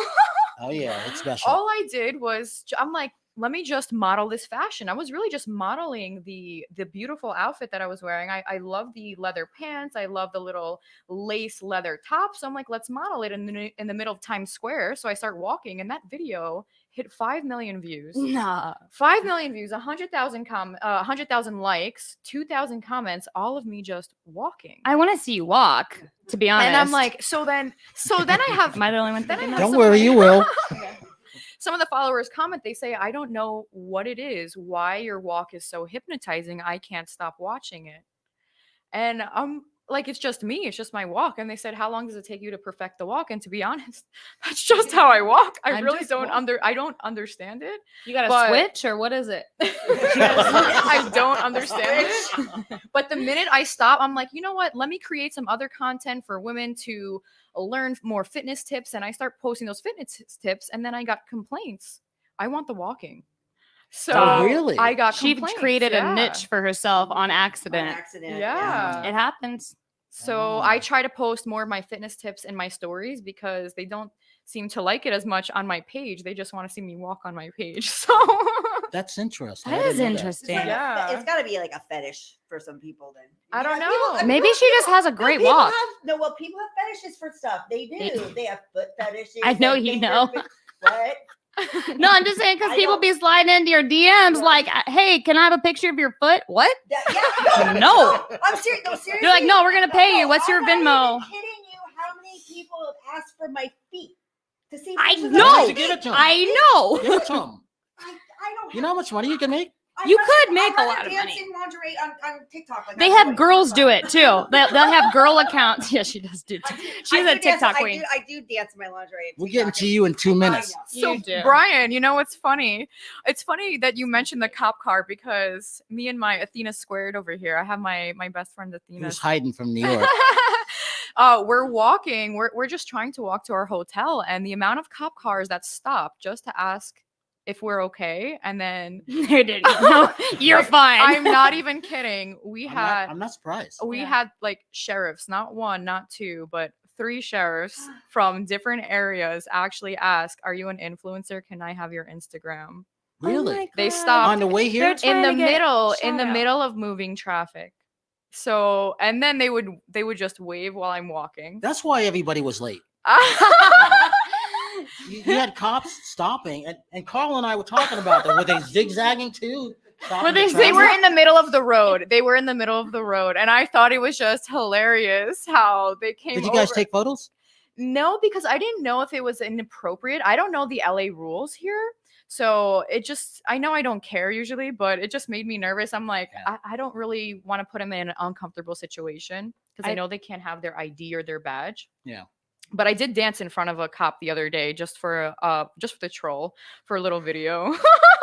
S2: Oh yeah, it's special.
S5: All I did was I'm like, let me just model this fashion. I was really just modeling the beautiful outfit that I was wearing. I love the leather pants. I love the little lace leather top. So I'm like, let's model it in the middle of Times Square. So I start walking, and that video hit 5 million views.
S3: Nah.
S5: 5 million views, 100,000 likes, 2,000 comments, all of me just walking.
S3: I want to see you walk, to be honest.
S5: And I'm like, so then I have
S3: am I the only one
S5: then I
S3: thinking
S5: have
S3: that?
S2: Don't
S5: some
S2: worry,
S5: of
S2: you will.
S5: some of the followers comment, they say, I don't know what it is, why your walk is so hypnotizing. I can't stop watching it. And I'm like, it's just me. It's just my walk. And they said, how long does it take you to perfect the walk? And to be honest, that's just how I walk. I
S2: I'm
S5: really
S2: just
S5: don't
S2: walking.
S5: I don't understand it.
S3: You got to
S5: but-
S3: switch, or what is it?
S5: I don't understand it. But the minute I stop, I'm like, you know what? Let me create some other content for women to learn more fitness tips. And I start posting those fitness tips. And then I got complaints. I want the walking. So
S2: Oh, really?
S5: I got
S3: She
S5: complaints.
S3: created
S5: yeah.
S3: a niche for herself on
S4: On
S3: accident.
S4: accident.
S5: Yeah.
S3: It happens.
S5: So I try to post more of my fitness tips in my stories because they don't seem to like it as much on my page. They just want to see me walk on my page. So
S2: That's interesting.
S3: That
S2: I
S3: is
S2: didn't know
S4: It's,
S3: interesting.
S4: like
S5: Yeah.
S4: it's got to be like a fetish for some people then.
S5: I don't
S4: Yeah,
S5: know.
S3: Maybe she just has a great
S4: people
S3: walk.
S4: People have fetishes for stuff. They do. They have foot fetishes.
S3: I know
S4: and
S3: you
S4: finger
S3: know.
S4: What?
S3: No, I'm just saying because
S4: I
S3: people
S4: don't-
S3: be sliding into your DMs like, hey, can I have a picture of your foot? What?
S4: Yeah.
S3: No.
S4: I'm serious. No, seriously.
S3: They're like, no, we're gonna pay you. What's your
S4: I'm not
S3: Venmo?
S4: even kidding you. How many people have asked for my feet to see?
S3: I
S4: pictures of
S3: know.
S4: my
S2: Why don't you
S4: feet?
S2: give it to him?
S3: I know.
S2: Give it to him.
S4: I don't.
S2: You know how much money you can make?
S3: You could make a lot of money.
S4: Dancing lingerie on TikTok. Like
S3: They
S4: I
S3: have
S4: it.
S3: girls do it too. They'll have girl accounts. Yeah, she does do. She's
S4: I
S3: a
S4: do dance-
S3: TikTok
S4: I
S3: queen.
S4: do dance in my lingerie.
S2: We're getting to you in 2 minutes.
S5: So
S3: You do.
S5: Brian, you know what's funny? It's funny that you mentioned the cop car because me and my Athena squared over here. I have my best friend
S2: He
S5: Athena.
S2: was hiding from New York.
S5: We're walking. We're just trying to walk to our hotel, and the amount of cop cars that stop just to ask if we're okay, and then
S3: They didn't. No, you're fine.
S5: I'm not even kidding. We
S2: I'm not surprised.
S5: we
S3: Yeah.
S5: had like sheriffs, not one, not two, but 3 sheriffs from different areas actually ask, "Are you an influencer? Can I have your Instagram?"
S2: Really?
S5: They stopped
S2: On the way here?
S3: They're
S5: in
S3: trying
S5: the
S3: to get
S5: middle
S3: shout out.
S5: of moving traffic. So, and then they would just wave while I'm walking.
S2: That's why everybody was late. You had cops stopping, and Carl and I were talking about that. Were they zigzagging too?
S3: Were they-
S5: They were in the middle of the road. They were in the middle of the road, and I thought it was just hilarious how they came.
S2: Did you guys
S5: over.
S2: take photos?
S5: No, because I didn't know if it was inappropriate. I don't know the LA rules here. So it just, I know I don't care usually, but it just made me nervous. I'm like,
S2: Yeah.
S5: I don't really want to put them in an uncomfortable situation because I
S3: I-
S5: know they can't have their ID or their badge.
S2: Yeah.
S5: But I did dance in front of a cop the other day just for the troll for a little video.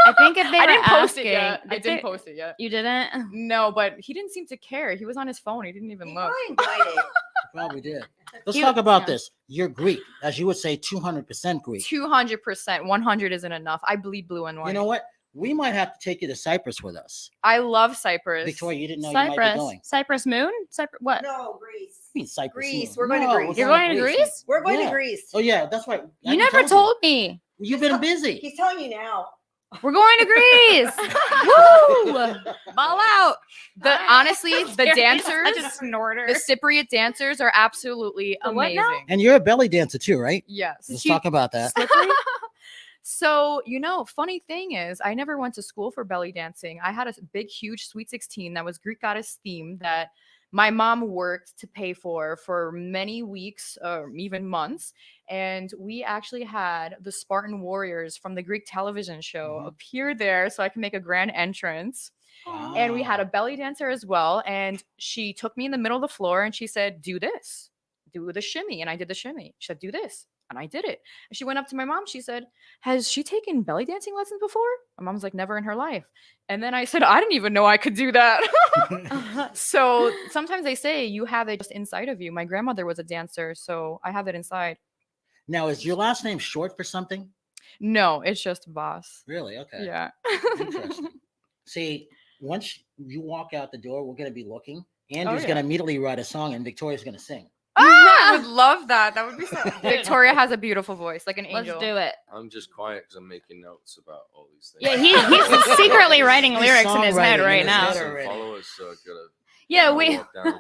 S3: I think if they
S5: I
S3: were
S5: didn't post it
S3: asking,
S5: yet. I
S3: if
S5: didn't
S3: they-
S5: post it yet.
S3: You didn't?
S5: No, but he didn't seem to care. He was on his phone. He didn't even
S4: He
S5: look.
S4: probably enjoyed it.
S2: Probably did. Let's
S3: You-
S2: talk about
S3: yeah.
S2: this. You're Greek, as you would say, 200% Greek.
S5: 200%. 100 isn't enough. I bleed blue and white.
S2: You know what? We might have to take you to Cyprus with us.
S5: I love Cyprus.
S2: Victoria, you didn't know you might be
S3: Cyprus.
S2: going.
S3: Cyprus moon? Cyprus what?
S4: No, Greece.
S2: I mean, Cyprus.
S4: Greece.
S2: moon.
S4: We're going to
S2: No,
S4: Greece.
S2: it's
S3: You're
S2: not
S3: going to Greece?
S4: We're going
S2: Yeah.
S4: to Greece.
S2: Oh yeah, that's right. I
S3: You
S2: haven't
S3: never told me.
S2: you. You've been busy.
S4: He's telling you now.
S3: We're going to Greece. Woo! Ball out.
S5: Honestly, the
S3: Such a
S5: dancers,
S3: snorter.
S5: the Cypriot dancers are absolutely
S3: The what
S5: amazing.
S3: now?
S2: And you're a belly dancer too, right?
S5: Yes.
S2: Let's talk about that.
S5: So, funny thing is, I never went to school for belly dancing. I had a big, huge Sweet 16 that was Greek goddess themed that my mom worked to pay for many weeks or even months. And we actually had the Spartan warriors from the Greek television show
S2: Mhm.
S5: appear there so I can make a grand entrance. And we had a belly dancer as well. And she took me in the middle of the floor and she said, do this, do the shimmy. And I did the shimmy. She said, do this. And I did it. And she went up to my mom. She said, has she taken belly dancing lessons before? My mom's like, never in her life. And then I said, I didn't even know I could do that. So sometimes they say you have it just inside of you. My grandmother was a dancer, so I have it inside.
S2: Now, is your last name short for something?
S5: No, it's just boss.
S2: Really? Okay.
S5: Yeah.
S2: Interesting. See, once you walk out the door, we're going to be looking. Andrew's
S5: yeah.
S2: going to immediately write a song, and Victoria's going to sing.
S5: I would love that. That would be so. Victoria has a beautiful voice, like an
S3: Let's
S5: angel.
S3: do it.
S6: I'm just quiet because I'm making notes about all these things.
S3: Yeah, he's secretly writing
S2: He's
S3: lyrics in his head
S2: songwriting in
S3: right
S2: his
S3: now.
S2: head.
S6: Some
S2: already.
S6: followers, so I gotta
S3: Yeah, we.
S6: walk down.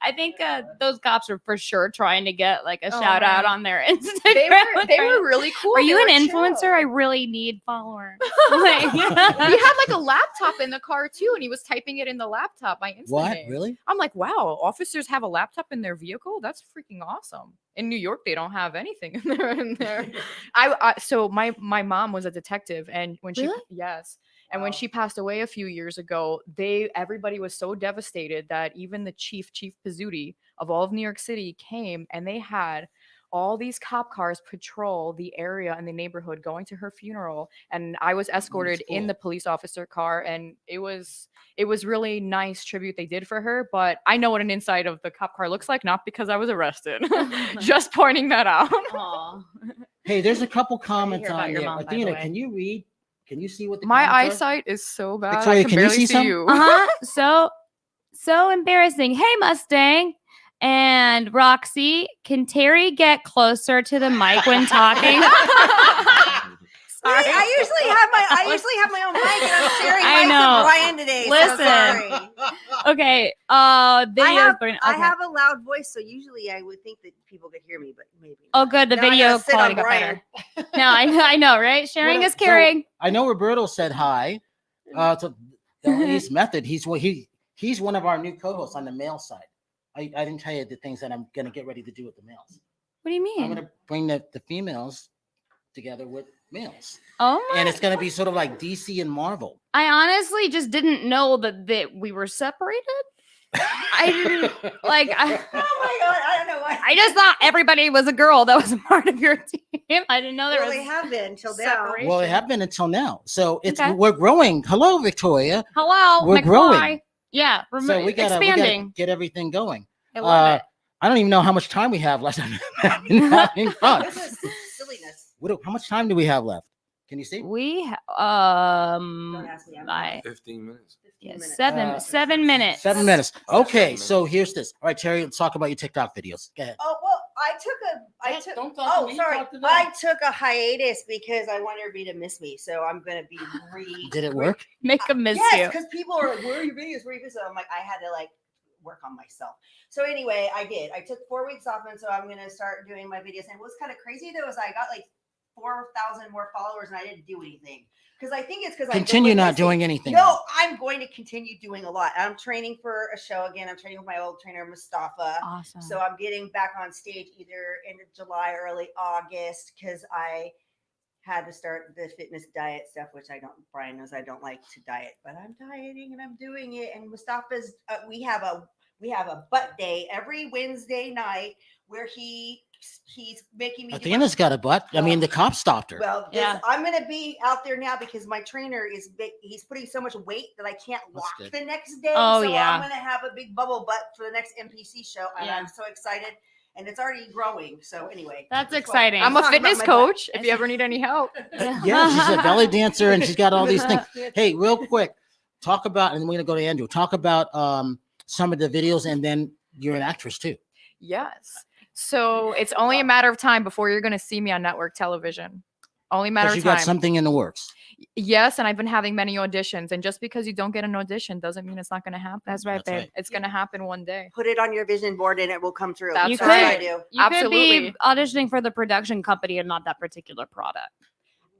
S3: I think those cops are for sure trying to get like a
S5: Oh,
S3: shout out
S5: man.
S3: on their Instagram.
S5: They were really cool.
S3: Are
S5: They
S3: you
S5: were
S3: an
S5: chill.
S3: influencer? I really need followers. Like-
S5: He had like a laptop in the car too, and he was typing it in the laptop. My Insta
S2: What?
S5: name.
S2: Really?
S5: I'm like, wow, officers have a laptop in their vehicle. That's freaking awesome. In New York, they don't have anything in there. So my mom was a detective, and when she
S3: Really?
S5: yes, and when she passed away a few years ago, everybody was so devastated that even the chief Pizzuti of all of New York City came, and they had all these cop cars patrol the area and the neighborhood going to her funeral, and I was escorted in
S2: cool.
S5: the police officer car, and it was really nice tribute they did for her. But I know what an inside of the cop car looks like, not because I was arrested. Just pointing that out.
S3: Aw.
S2: Hey, there's a couple comments
S3: hear about
S2: on
S3: your
S2: there.
S3: mom, by the
S2: Athena,
S3: way.
S2: can you read? Can you see what the
S5: My
S2: comments are?
S5: eyesight is so bad.
S2: Victoria,
S5: I can
S2: can you
S5: barely
S2: see
S5: see,
S2: some?
S5: you.
S3: Uh-huh. So embarrassing. Hey, Mustang. And Roxy, can Terry get closer to the mic when talking?
S4: Sorry. I usually have my own mic, and I'm sharing
S3: I
S4: mics
S3: know.
S4: with Brian today.
S3: Listen.
S4: So sorry.
S3: Okay.
S4: I have a loud voice, so usually I would think that people could hear me, but maybe.
S3: Oh, good. The
S4: Now I
S3: video
S4: gotta sit
S3: quality
S4: on
S3: got
S4: Brian.
S3: better. No, I know, right? Sharing
S2: What
S3: is
S2: so
S3: caring.
S2: I know Roberto said hi. To Elise Method. He's one of our new co-hosts on the male side. I didn't tell you the things that I'm gonna get ready to do with the males.
S3: What do you
S2: I'm
S3: mean?
S2: gonna bring the females together with males,
S3: Oh my!
S2: and it's gonna be sort of like DC and Marvel.
S3: I honestly just didn't know that we were separated. I didn't like.
S4: Oh my god! I don't know why.
S3: I just thought everybody was a girl that was a part of your team. I didn't know there
S4: Well,
S3: was
S4: they have been till now.
S3: separation.
S2: Well, it have been until now, so it's
S3: Okay.
S2: we're growing. Hello, Victoria.
S3: Hello,
S2: We're
S3: McFly.
S2: growing.
S3: Yeah,
S2: So we gotta
S3: expanding.
S2: get everything going.
S3: I love it.
S2: I don't even know how much time we have left. I've been having fun.
S4: This is silliness.
S2: How much time do we have left? Can you see?
S3: We
S4: Don't ask me. I'm
S3: I
S6: 15 minutes.
S4: 15
S3: yeah,
S4: minutes.
S3: 7 minutes.
S2: 7 minutes. Okay,
S6: 7
S2: so here's this. All right, Terry, let's talk about your TikTok videos. Go ahead.
S4: Oh well, I took.
S2: Don't talk to
S4: Oh,
S2: me,
S4: sorry.
S2: talk to them.
S4: I took a hiatus because I wanted everybody to miss me. So I'm gonna be
S2: Did it work?
S3: Make them miss
S4: Yes,
S3: you.
S4: because people are like, "Where are your videos? Where are your videos?" So I'm like, I had to work on myself. So anyway, I did. I took 4 weeks off, and so I'm gonna start doing my videos. And what's kind of crazy though is I got like 4,000 more followers, and I didn't do anything because I think it's because
S2: Continue not doing anything.
S4: No, I'm going to continue doing a lot. I'm training for a show again. I'm training with my old trainer Mustafa.
S3: Awesome.
S4: So I'm getting back on stage either end of July, early August, because I had to start the fitness diet stuff, which Brian knows I don't like to diet, but I'm dieting and I'm doing it. And Mustafa's, we have a we have a butt day every Wednesday night where he's making me.
S2: Athena's got a butt. I mean, the cop stopped her.
S4: Well,
S3: Yeah.
S4: I'm going to be out there now because my trainer is big. He's putting so much weight that I can't walk
S2: good.
S4: the next day.
S3: Oh,
S4: so
S3: yeah.
S4: I'm going to have a big bubble butt for the next NPC show, and
S3: Yeah.
S4: I'm so excited. And it's already growing. So anyway,
S3: That's
S4: why
S3: exciting.
S5: I'm a
S4: talking about
S5: fitness
S4: my
S5: coach. If you ever need any help.
S2: Yeah, she's a belly dancer and she's got all these things. Hey, real quick, talk about, and we're gonna go to Andrew. Talk about some of the videos, and then you're an actress too.
S5: Yes. So it's only a matter of time before you're going to see me on network television. Only a matter
S2: Because
S5: of
S2: you
S5: time.
S2: got something in the works.
S5: Yes, and I've been having many auditions. And just because you don't get an audition doesn't mean it's not going to happen.
S3: That's right,
S2: That's
S3: babe.
S2: right.
S5: It's going to happen one day.
S4: Put it on your vision board and it will come true.
S5: That's
S3: You
S4: That's what I
S3: could-
S4: do.
S3: You could
S5: Absolutely.
S3: be auditioning for the production company and not that particular product.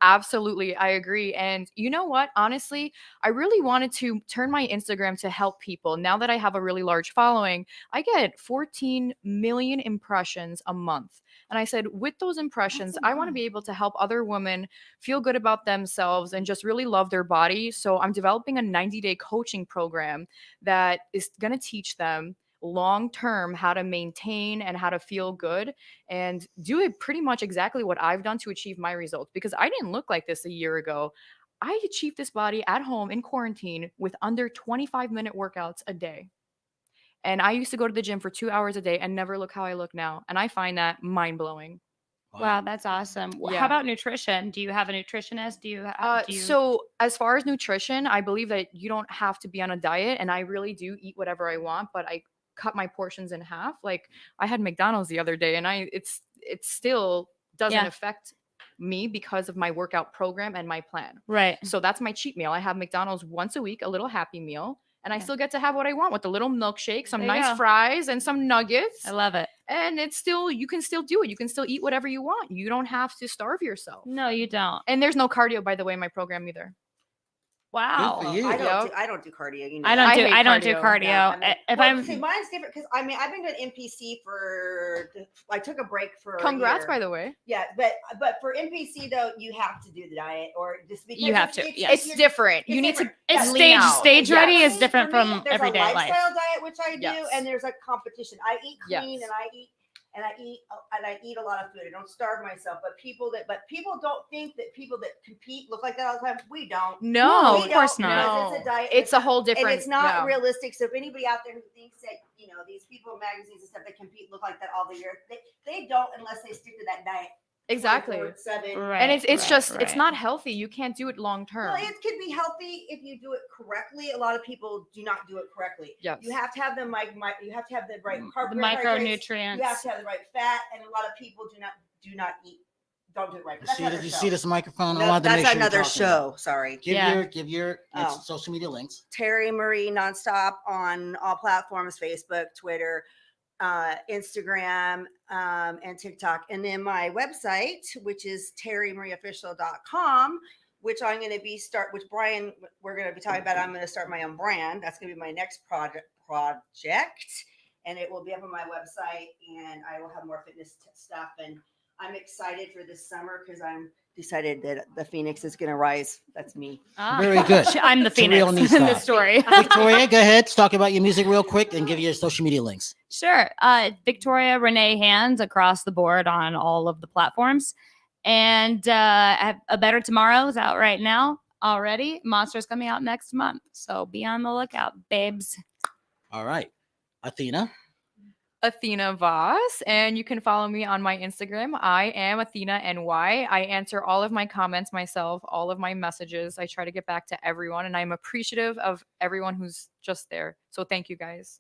S5: Absolutely. I agree. And you know what? Honestly, I really wanted to turn my Instagram to help people. Now that I have a really large following, I get 14 million impressions a month. And I said, with those impressions, I want to be able to help other women feel good about themselves and just really love their body. So I'm developing a 90-day coaching program that is going to teach them long term how to maintain and how to feel good and do it pretty much exactly what I've done to achieve my results, because I didn't look like this a year ago. I achieved this body at home in quarantine with under 25-minute workouts a day. And I used to go to the gym for 2 hours a day and never look how I look now. And I find that mind-blowing.
S3: Wow, that's awesome.
S5: Yeah.
S3: How about nutrition? Do you have a nutritionist? Do you
S5: So as far as nutrition, I believe that you don't have to be on a diet, and I really do eat whatever I want, but I cut my portions in half. Like I had McDonald's the other day, and it still doesn't
S3: Yeah.
S5: affect me because of my workout program and my plan.
S3: right?
S5: So that's my cheat meal. I have McDonald's once a week, a little Happy Meal, and I
S3: Yeah.
S5: still get to have what I want with a little milkshake, some
S3: There you
S5: nice
S3: go.
S5: fries, and some nuggets.
S3: I love it.
S5: And it's still, you can still do it. You can still eat whatever you want. You don't have to starve yourself.
S3: No, you don't.
S5: And there's no cardio, by the way, in my program either.
S3: Wow.
S2: Good for you.
S4: I
S5: Yep.
S4: don't do cardio. You know
S3: I
S4: that.
S3: don't do
S5: hate
S3: cardio.
S4: Yeah, I mean,
S3: If
S4: well,
S3: I'm
S4: see, mine's different because I mean I've been doing NPC I took a break for
S5: Congrats, by the way.
S4: Yeah, but for NPC though, you have to do the diet or just because
S3: You have to, yes.
S5: It's different. You need
S4: different.
S5: to
S3: it's
S5: lean out.
S3: stage ready
S4: Yeah.
S3: is different
S4: For me,
S3: from
S4: there's
S3: everyday
S4: a
S3: life.
S4: lifestyle diet which I do,
S5: Yes.
S4: and there's a competition. I eat clean
S5: Yes.
S4: and I eat a lot of food. I don't starve myself. But people don't think that people that compete look like that all the time. We don't.
S5: No,
S3: of course
S4: We don't,
S3: not.
S4: because it's a diet.
S5: It's a whole different.
S4: and it's not
S5: yeah.
S4: realistic. So if anybody out there who thinks that these people in magazines and stuff that compete look like that all the year, they don't unless they stick to that diet.
S5: Exactly.
S4: 24/7.
S3: Right.
S5: And it's
S3: right,
S5: just
S3: right.
S5: it's not healthy. You can't do it long term.
S4: Well, it could be healthy if you do it correctly. A lot of people do not do it correctly.
S5: Yes.
S4: You have to have the you have to have the right
S3: The
S4: carbohydrates.
S3: micronutrients.
S4: You have to have the right fat, and a lot of people do not eat. Don't do it right. But that's
S2: See,
S4: another
S2: did you
S4: show.
S2: see this microphone? I
S4: No,
S2: wanted to make
S4: that's
S2: sure you're
S4: another
S2: talking about it.
S4: show. Sorry.
S2: Give your
S4: Oh.
S2: social media links.
S4: Terri Marie nonstop on all platforms: Facebook, Twitter, Instagram, and TikTok. And then my website, which is terrimarieofficial.com, which I'm going to be which Brian, we're going to be talking about. I'm going to start my own brand. That's going to be my next project. And it will be up on my website, and I will have more fitness stuff. And I'm excited for this summer because I'm decided that the Phoenix is going to rise. That's me.
S2: Very good.
S3: I'm the
S2: It's a real
S3: Phoenix
S2: neat
S3: in the
S2: style.
S3: story.
S2: Victoria, go ahead. Let's talk about your music real quick and give you your social media links.
S3: Sure. Victoria Renee Hands across the board on all of the platforms. And A Better Tomorrow is out right now already. Monster's coming out next month. So be on the lookout, babes.
S2: All right. Athena.
S5: Athena Voss, and you can follow me on my Instagram. I am Athena NY. I answer all of my comments myself, all of my messages. I try to get back to everyone, and I'm appreciative of everyone who's just there. So thank you guys.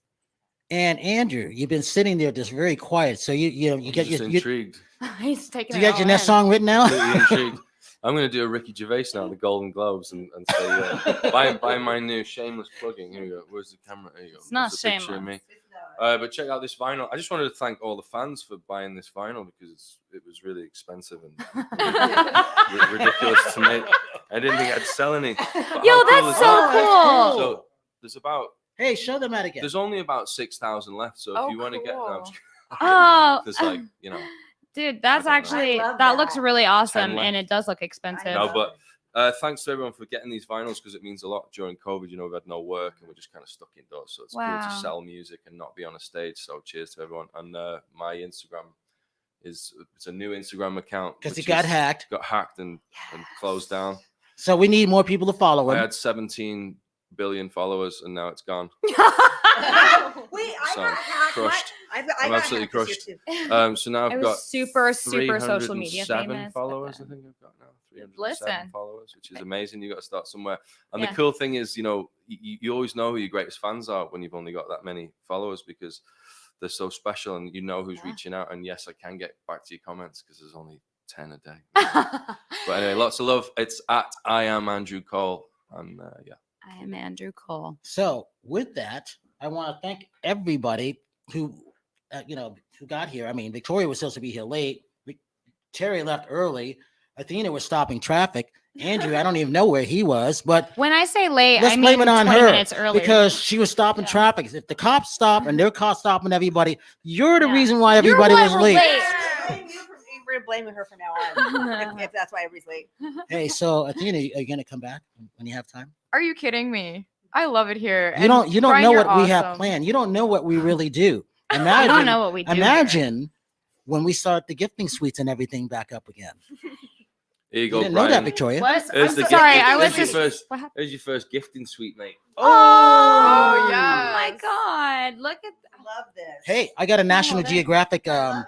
S2: And Andrew, you've been sitting there just very quiet. So you
S6: I'm
S2: get
S6: just
S2: your
S6: intrigued.
S3: He's taking
S2: you got your next song written now?
S6: Completely intrigued. I'm going to do a Ricky Gervais now, the Golden Globes, and say, buy my new shameless plugging. Here you go. Where's the camera? There you go.
S3: It's not
S6: There's a picture of
S3: shameless.
S6: me. But check out this vinyl. I just wanted to thank all the fans for buying this vinyl because it was really expensive and ridiculous to make. I didn't think I'd sell any. But
S3: Yo,
S6: how
S3: that's
S6: is
S3: so
S6: that?
S3: cool.
S6: So there's about
S2: Hey, show them that again.
S6: there's only about 6,000 left. So if you want to get
S5: cool.
S3: Oh,
S6: there's like
S3: dude, that's
S6: I don't know.
S3: actually
S4: I love
S3: that looks
S4: that.
S3: really awesome,
S6: left.
S3: and it does look expensive.
S6: no, but Thanks to everyone for getting these vinyls because it means a lot during COVID. You know, we've had no work and we're just kind of stuck indoors. So it's cool to sell music and not be on a stage. So cheers to everyone. And my Instagram it's a new Instagram account.
S2: Because it got hacked.
S6: Got hacked and closed down.
S2: So we need more people to follow him.
S6: I had 17 billion followers and now it's gone.
S4: Wait, I
S6: So
S4: got hacked.
S6: crushed.
S4: I'm
S6: absolutely crushed. So now I've got
S3: super social media
S6: 307
S3: famous.
S6: followers. I think I've got now 307
S3: Listen.
S6: followers, which is amazing. You got to start somewhere. And
S3: Yeah.
S6: the cool thing is, you know, you always know who your greatest fans are when you've only got that many followers because they're so special and you know who's reaching out. And yes, I can get back to your comments because there's only 10 a day. But anyway, lots of love. It's at I am Andrew Cole. And yeah.
S3: I am Andrew Cole.
S2: So with that, I want to thank everybody who, who got here. I mean, Victoria was supposed to be here late. Terri left early. Athena was stopping traffic. Andrew, I don't even know where he was, but
S3: When I say late,
S2: let's
S3: I mean
S2: blame it on
S3: 20
S2: her
S3: minutes earlier.
S2: because she was stopping traffic. If the cops stop and they're caught stopping everybody, you're the reason why
S3: You're
S2: everybody
S3: why
S2: was
S3: we're
S2: late.
S3: late.
S4: We're blaming her from now on if that's why everybody's late.
S2: Hey, so Athena, are you gonna come back when you have time?
S5: Are you kidding me? I love it here.
S2: You don't
S5: Brian,
S2: know
S5: you're
S2: what we have
S5: awesome.
S2: planned. You don't know what we really do.
S3: I
S2: Imagine,
S3: don't know what we do. here.
S2: imagine when we start the gifting suites and everything back up again.
S6: Here you
S2: You
S6: go,
S2: didn't know that,
S6: Brian.
S2: Victoria.
S3: What?
S6: Here's
S3: I'm
S6: the
S3: sorry,
S6: gift-
S3: I was
S6: here's your
S3: just.
S6: first-
S3: What happened?
S6: Here's your first gifting suite, mate.
S3: Oh,
S5: yes.
S3: my God! Look at
S4: I love this.
S2: Hey, I got a National
S3: that's-
S2: Geographic
S4: I love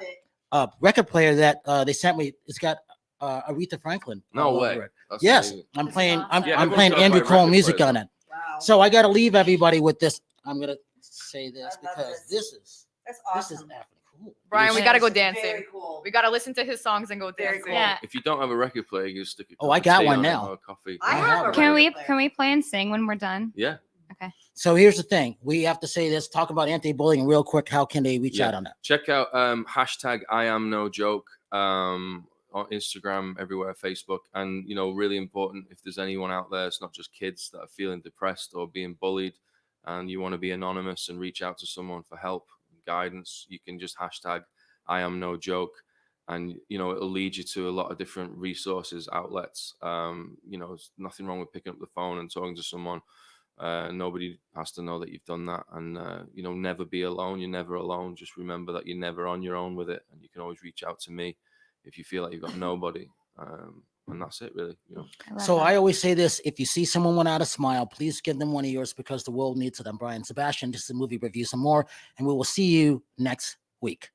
S4: it.
S2: record player that they sent me. It's got Aretha Franklin.
S6: No
S2: all
S6: way.
S2: over it.
S6: That's
S2: Yes,
S6: amazing.
S2: I'm
S3: This is
S2: playing.
S3: awesome.
S2: I'm,
S6: Yeah,
S2: I'm
S6: everyone's
S2: playing
S6: gotta
S2: Andrew
S6: play
S2: Cole
S6: record
S2: music
S6: players.
S2: on it.
S4: Wow.
S2: So I got to leave everybody with this. I'm gonna say this
S4: I love
S2: because
S4: this. That's
S2: this is
S4: awesome.
S2: effing cool.
S5: Brian, we
S6: Yes.
S5: gotta go
S4: This is
S5: dancing.
S4: Very cool.
S5: We gotta listen to his songs and go
S4: Very
S5: dancing.
S4: cool.
S3: Yeah.
S6: If you don't have a record player, you stick a
S2: Oh,
S6: cup
S2: I
S6: of
S2: got
S6: tea
S2: one
S6: on it
S2: now.
S6: or coffee.
S4: I
S2: I
S4: have
S2: have
S4: a
S2: it.
S3: Can we
S4: record player.
S3: play and sing when we're done?
S6: Yeah.
S2: So here's the thing: we have to say this. Talk about anti-bullying real quick. How can they reach
S6: Yeah.
S2: out on that?
S6: Check out hashtag I am no joke on Instagram, everywhere, Facebook, and really important. If there's anyone out there, it's not just kids that are feeling depressed or being bullied, and you want to be anonymous and reach out to someone for help, guidance. You can just hashtag I am no joke, and it'll lead you to a lot of different resources, outlets. There's nothing wrong with picking up the phone and talking to someone. Nobody has to know that you've done that, and never be alone. You're never alone. Just remember that you're never on your own with it, and you can always reach out to me if you feel like you've got nobody. And that's it, really.
S2: So I always say this: if you see someone without a smile, please give them one of yours because the world needs it. I'm Brian Sebastian. This is a movie review, some more, and we will see you next week.